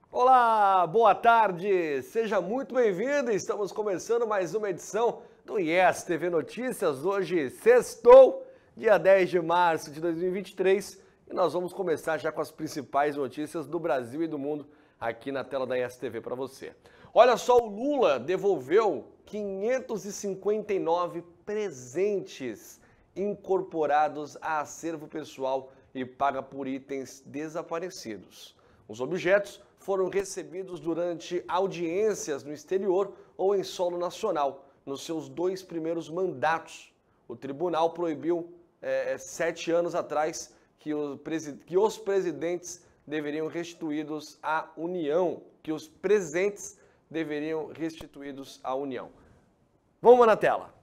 Olá, boa tarde, seja muito bem-vindo. Estamos começando mais uma edição do Yes TV Notícias. Hoje, sextou, dia 10 de março de 2023, e nós vamos começar já com as principais notícias do Brasil e do mundo aqui na tela da Yes TV para você. Olha só, o Lula devolveu 559 presentes incorporados a acervo pessoal e paga por itens desaparecidos. Os objetos foram recebidos durante audiências no exterior ou em solo nacional, nos seus 2 primeiros mandatos. O tribunal proibiu 7 anos atrás que os presidentes deveriam restituídos à União, que os presentes deveriam restituídos à União. Vamos na tela.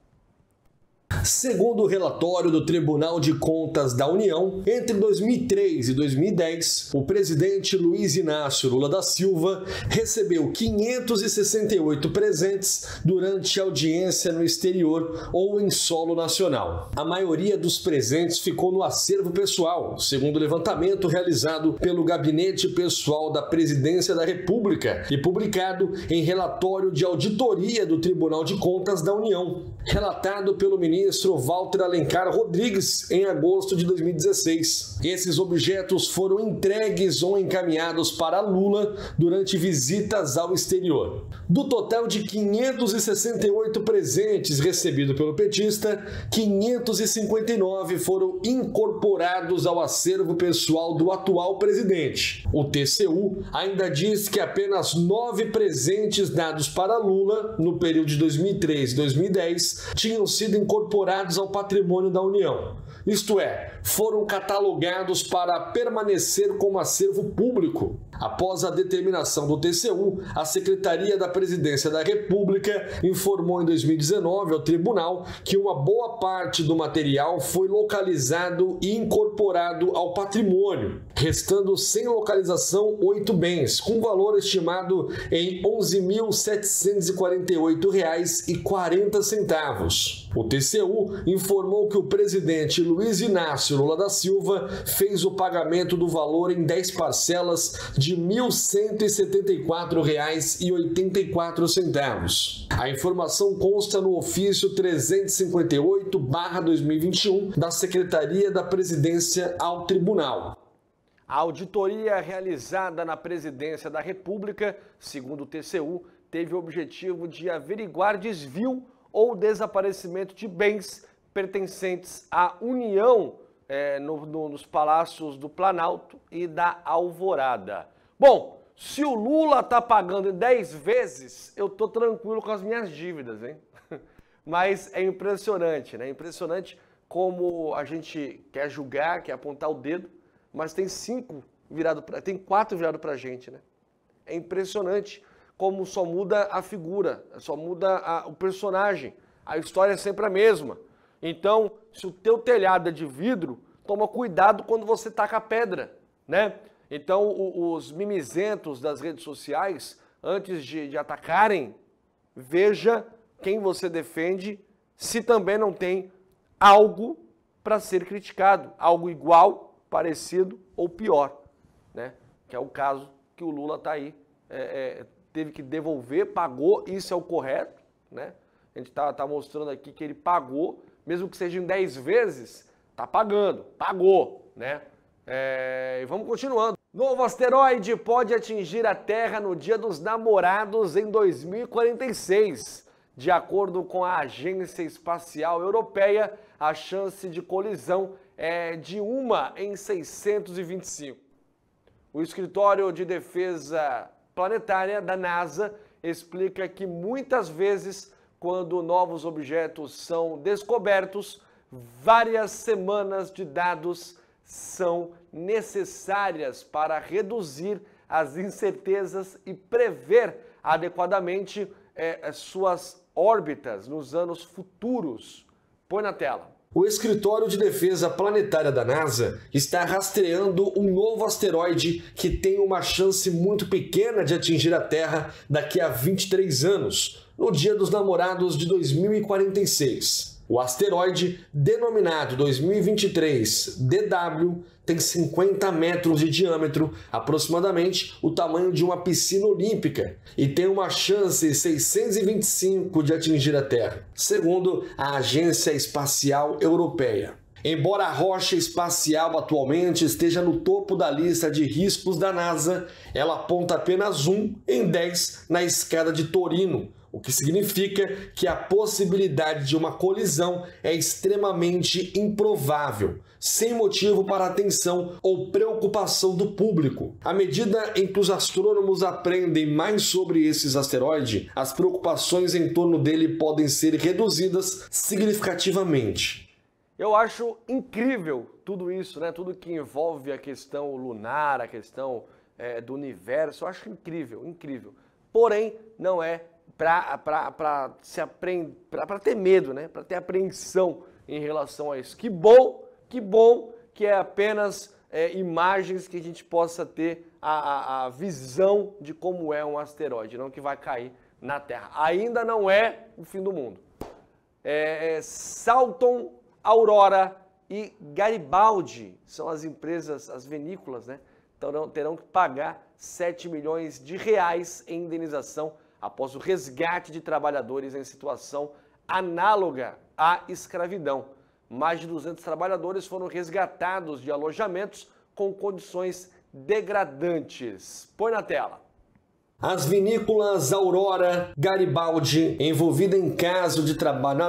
Segundo o relatório do Tribunal de Contas da União, entre 2003 e 2010, o presidente Luiz Inácio Lula da Silva recebeu 568 presentes durante audiência no exterior ou em solo nacional. A maioria dos presentes ficou no acervo pessoal, segundo o levantamento realizado pelo Gabinete Pessoal da Presidência da República e publicado em relatório de auditoria do Tribunal de Contas da União, relatado pelo ministro Walter Alencar Rodrigues em agosto de 2016. Esses objetos foram entregues ou encaminhados para Lula durante visitas ao exterior. Do total de 568 presentes recebidos pelo petista, 559 foram incorporados ao acervo pessoal do atual presidente. O TCU ainda diz que apenas 9 presentes dados para Lula no período de 2003 e 2010 tinham sido incorporados ao patrimônio da União. Isto é, foram catalogados para permanecer como acervo público. Após a determinação do TCU, a Secretaria da Presidência da República informou em 2019 ao tribunal que uma boa parte do material foi localizado e incorporado ao patrimônio, restando sem localização 8 bens, com valor estimado em R$ 11.748,40. O TCU informou que o presidente Luiz Inácio Lula da Silva fez o pagamento do valor em 10 parcelas de R$ 1.174,84. A informação consta no ofício 358/2021 da Secretaria da Presidência ao Tribunal. A auditoria realizada na Presidência da República, segundo o TCU, teve o objetivo de averiguar desvio ou desaparecimento de bens pertencentes à União nos palácios do Planalto e da Alvorada. Bom, se o Lula tá pagando em 10 vezes, eu tô tranquilo com as minhas dívidas, hein? Mas é impressionante, né? Impressionante como a gente quer julgar, quer apontar o dedo, mas tem 4 virado pra gente, né? É impressionante como só muda a figura, só muda o personagem. A história é sempre a mesma. Então, se o teu telhado é de vidro, toma cuidado quando você taca a pedra, né? Então, os mimizentos das redes sociais, antes de atacarem, veja quem você defende, se também não tem algo para ser criticado, algo igual, parecido ou pior, né? Que é o caso que o Lula está aí, teve que devolver, pagou, isso é o correto, né? A gente tá mostrando aqui que ele pagou, mesmo que seja em 10 vezes, tá pagando, pagou, né? E vamos continuando. Novo asteroide pode atingir a Terra no Dia dos Namorados em 2046. De acordo com a Agência Espacial Europeia, a chance de colisão é de 1 em 625. O Escritório de Defesa Planetária da NASA explica que muitas vezes, quando novos objetos são descobertos, várias semanas de dados são necessárias para reduzir as incertezas e prever adequadamente suas órbitas nos anos futuros. Põe na tela. O Escritório de Defesa Planetária da NASA está rastreando um novo asteroide que tem uma chance muito pequena de atingir a Terra daqui a 23 anos, no Dia dos Namorados de 2046. O asteroide, denominado 2023 DW, tem 50 metros de diâmetro, aproximadamente o tamanho de uma piscina olímpica, e tem uma chance 625 de atingir a Terra, segundo a Agência Espacial Europeia. Embora a rocha espacial atualmente esteja no topo da lista de riscos da NASA, ela aponta apenas 1 em 10 na escada de Torino, o que significa que a possibilidade de uma colisão é extremamente improvável, sem motivo para atenção ou preocupação do público. À medida em que os astrônomos aprendem mais sobre esses asteroides, as preocupações em torno dele podem ser reduzidas significativamente. Eu acho incrível tudo isso, né? Tudo que envolve a questão lunar, a questão do universo, eu acho incrível, incrível. Porém, não é para ter medo, né? Para ter apreensão em relação a isso. Que bom que é apenas imagens que a gente possa ter a visão de como é um asteroide, não que vai cair na Terra. Ainda não é o fim do mundo. Salton, Aurora e Garibaldi são as empresas, as vinícolas, né? Então terão que pagar 7 milhões de reais em indenização após o resgate de trabalhadores em situação análoga à escravidão. Mais de 200 trabalhadores foram resgatados de alojamentos com condições degradantes. Põe na tela. As vinícolas Aurora, Garibaldi, envolvidas em caso de trabalho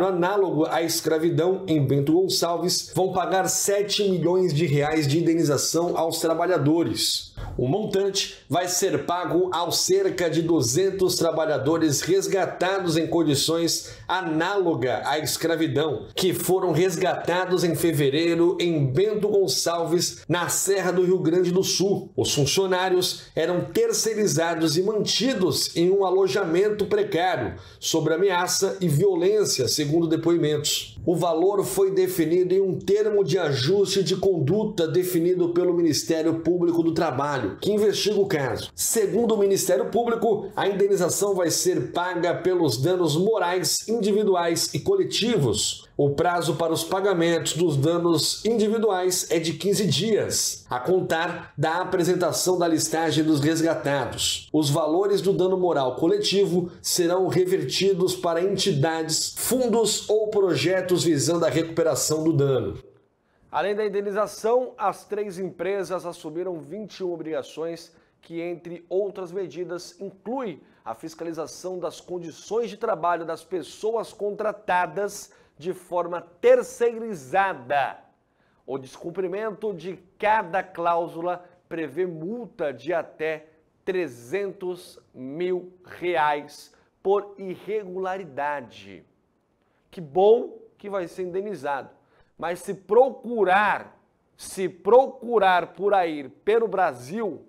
análogo à escravidão em Bento Gonçalves, vão pagar 7 milhões de reais de indenização aos trabalhadores. O montante vai ser pago aos cerca de 200 trabalhadores resgatados em condições análogas à escravidão, que foram resgatados em fevereiro em Bento Gonçalves, na Serra do Rio Grande do Sul. Os funcionários eram terceirizados e mantidos em um alojamento precário, sob ameaça e violência, segundo depoimentos. O valor foi definido em um termo de ajuste de conduta definido pelo Ministério Público do Trabalho, que investiga o caso. Segundo o Ministério Público, a indenização vai ser paga pelos danos morais individuais e coletivos. O prazo para os pagamentos dos danos individuais é de 15 dias, a contar da apresentação da listagem dos resgatados. Os valores do dano moral coletivo serão revertidos para entidades, fundos ou projetos visando a recuperação do dano. Além da indenização, as 3 empresas assumiram 21 obrigações que, entre outras medidas, inclui a fiscalização das condições de trabalho das pessoas contratadas de forma terceirizada. O descumprimento de cada cláusula prevê multa de até 300 mil reais por irregularidade. Que bom que vai ser indenizado. Mas se procurar por aí pelo Brasil,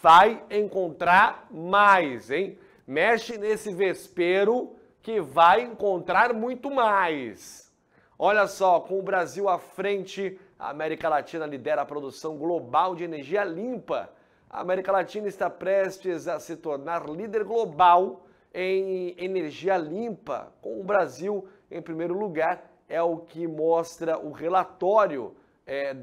vai encontrar mais, hein? Mexe nesse vespeiro que vai encontrar muito mais. Olha só, com o Brasil à frente, a América Latina lidera a produção global de energia limpa. A América Latina está prestes a se tornar líder global em energia limpa, com o Brasil em primeiro lugar. É o que mostra o relatório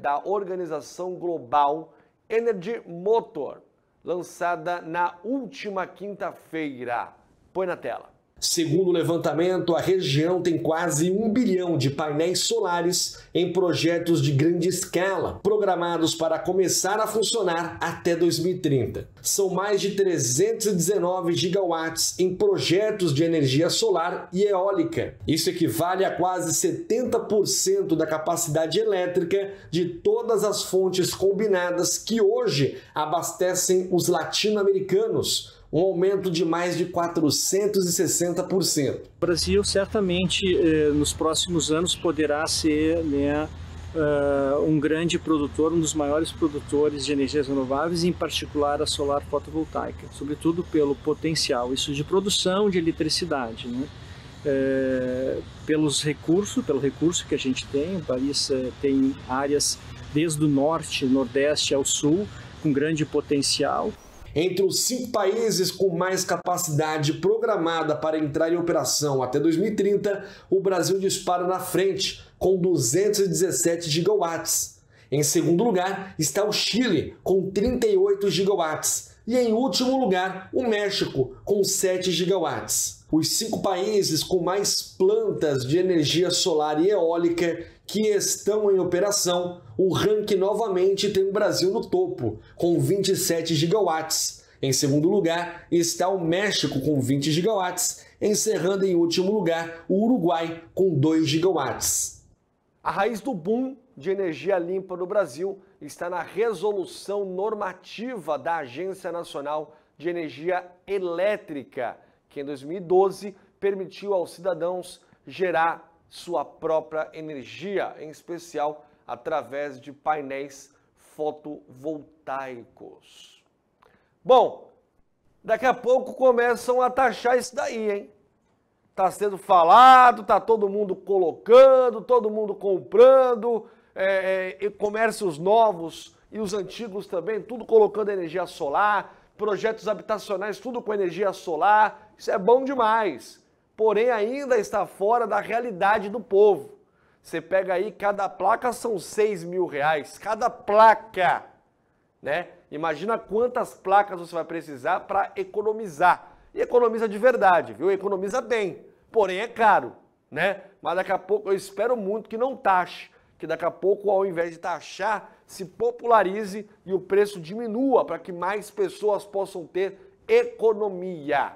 da Organização Global Energy Motor, lançada na última quinta-feira. Põe na tela. Segundo o levantamento, a região tem quase 1 bilhão de painéis solares em projetos de grande escala, programados para começar a funcionar até 2030. São mais de 319 gigawatts em projetos de energia solar e eólica. Isso equivale a quase 70% da capacidade elétrica de todas as fontes combinadas que hoje abastecem os latino-americanos, um aumento de mais de 460%. O Brasil certamente nos próximos anos poderá ser um grande produtor, um dos maiores produtores de energias renováveis, em particular a solar fotovoltaica, sobretudo pelo potencial isso de produção de eletricidade, né? Pelo recurso que a gente tem. O país tem áreas desde o norte, nordeste ao sul, com grande potencial. Entre os 5 países com mais capacidade programada para entrar em operação até 2030, o Brasil dispara na frente, com 217 gigawatts. Em segundo lugar está o Chile, com 38 gigawatts. E em último lugar, o México, com 7 gigawatts. Os 5 países com mais plantas de energia solar e eólica que estão em operação, o ranking novamente tem o Brasil no topo, com 27 gigawatts. Em segundo lugar está o México, com 20 gigawatts, encerrando em último lugar o Uruguai, com 2 gigawatts. A raiz do boom de energia limpa no Brasil está na resolução normativa da Agência Nacional de Energia Elétrica, que em 2012 permitiu aos cidadãos gerar sua própria energia, em especial através de painéis fotovoltaicos. Bom, daqui a pouco começam a taxar isso daí, hein? Tá sendo falado, tá todo mundo colocando, todo mundo comprando, comércios novos e os antigos também, tudo colocando energia solar, projetos habitacionais, tudo com energia solar. Isso é bom demais. Porém, ainda está fora da realidade do povo. Você pega aí, cada placa são R$6.000, cada placa, né? Imagina quantas placas você vai precisar para economizar. E economiza de verdade, viu? Economiza bem, porém é caro, né? Mas daqui a pouco, eu espero muito que não taxe, que daqui a pouco, ao invés de taxar, se popularize e o preço diminua para que mais pessoas possam ter economia.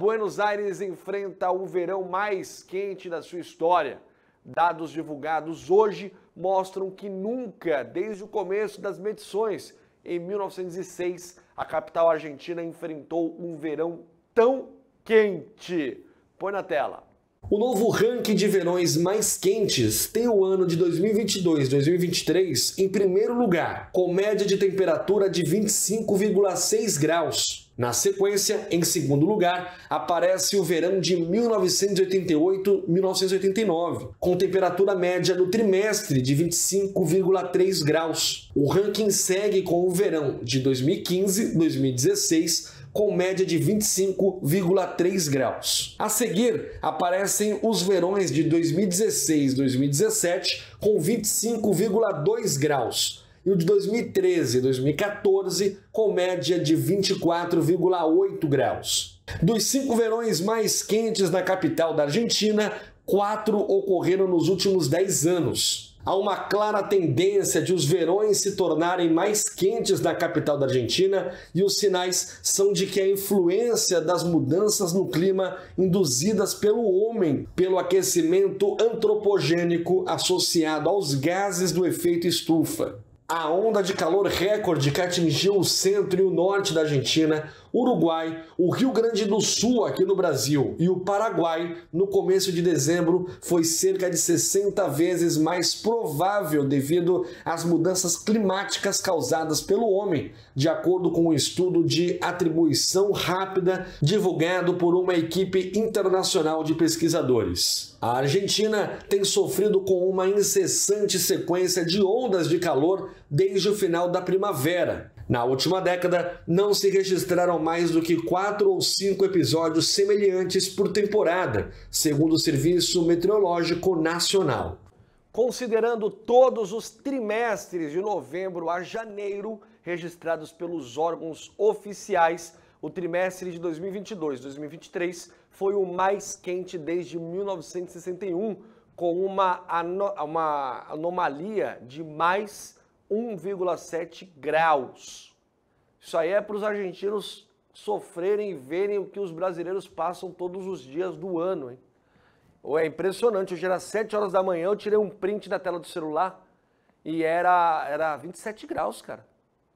Buenos Aires enfrenta o verão mais quente da sua história. Dados divulgados hoje mostram que nunca, desde o começo das medições, em 1906, a capital argentina enfrentou um verão tão quente. Põe na tela. O novo ranking de verões mais quentes tem o ano de 2022-2023 em primeiro lugar, com média de temperatura de 25,6 graus. Na sequência, em segundo lugar, aparece o verão de 1988-1989, com temperatura média no trimestre de 25,3 graus. O ranking segue com o verão de 2015-2016, com média de 25,3 graus. A seguir, aparecem os verões de 2016-2017, com 25,2 graus. E o de 2013 e 2014, com média de 24,8 graus. Dos 5 verões mais quentes na capital da Argentina, 4 ocorreram nos últimos 10 anos. Há uma clara tendência de os verões se tornarem mais quentes na capital da Argentina e os sinais são de que a influência das mudanças no clima induzidas pelo homem, pelo aquecimento antropogênico associado aos gases do efeito estufa. A onda de calor recorde que atingiu o centro e o norte da Argentina, Uruguai, o Rio Grande do Sul aqui no Brasil e o Paraguai no começo de dezembro foi cerca de 60 vezes mais provável devido às mudanças climáticas causadas pelo homem, de acordo com um estudo de atribuição rápida divulgado por uma equipe internacional de pesquisadores. A Argentina tem sofrido com uma incessante sequência de ondas de calor desde o final da primavera. Na última década, não se registraram mais do que 4 ou 5 episódios semelhantes por temporada, segundo o Serviço Meteorológico Nacional. Considerando todos os trimestres de novembro a janeiro registrados pelos órgãos oficiais, o trimestre de 2022-2023 foi o mais quente desde 1961, com uma anomalia de mais 1,7 graus. Isso aí é para os argentinos sofrerem e verem o que os brasileiros passam todos os dias do ano, hein? É impressionante, hoje era 7 horas da manhã, eu tirei um print da tela do celular e era 27 graus, cara.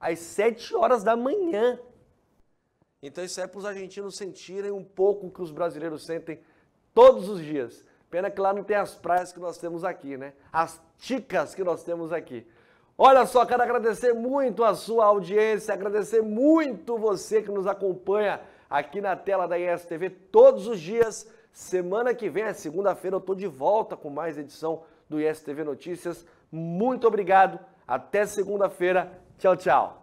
Às 7 horas da manhã. Então isso é para os argentinos sentirem um pouco o que os brasileiros sentem todos os dias. Pena que lá não tem as praias que nós temos aqui, né? As ticas que nós temos aqui. Olha só, quero agradecer muito a sua audiência, agradecer muito você que nos acompanha aqui na tela da ISTV todos os dias. Semana que vem, segunda-feira, eu estou de volta com mais edição do ISTV Notícias. Muito obrigado, até segunda-feira. Tchau, tchau.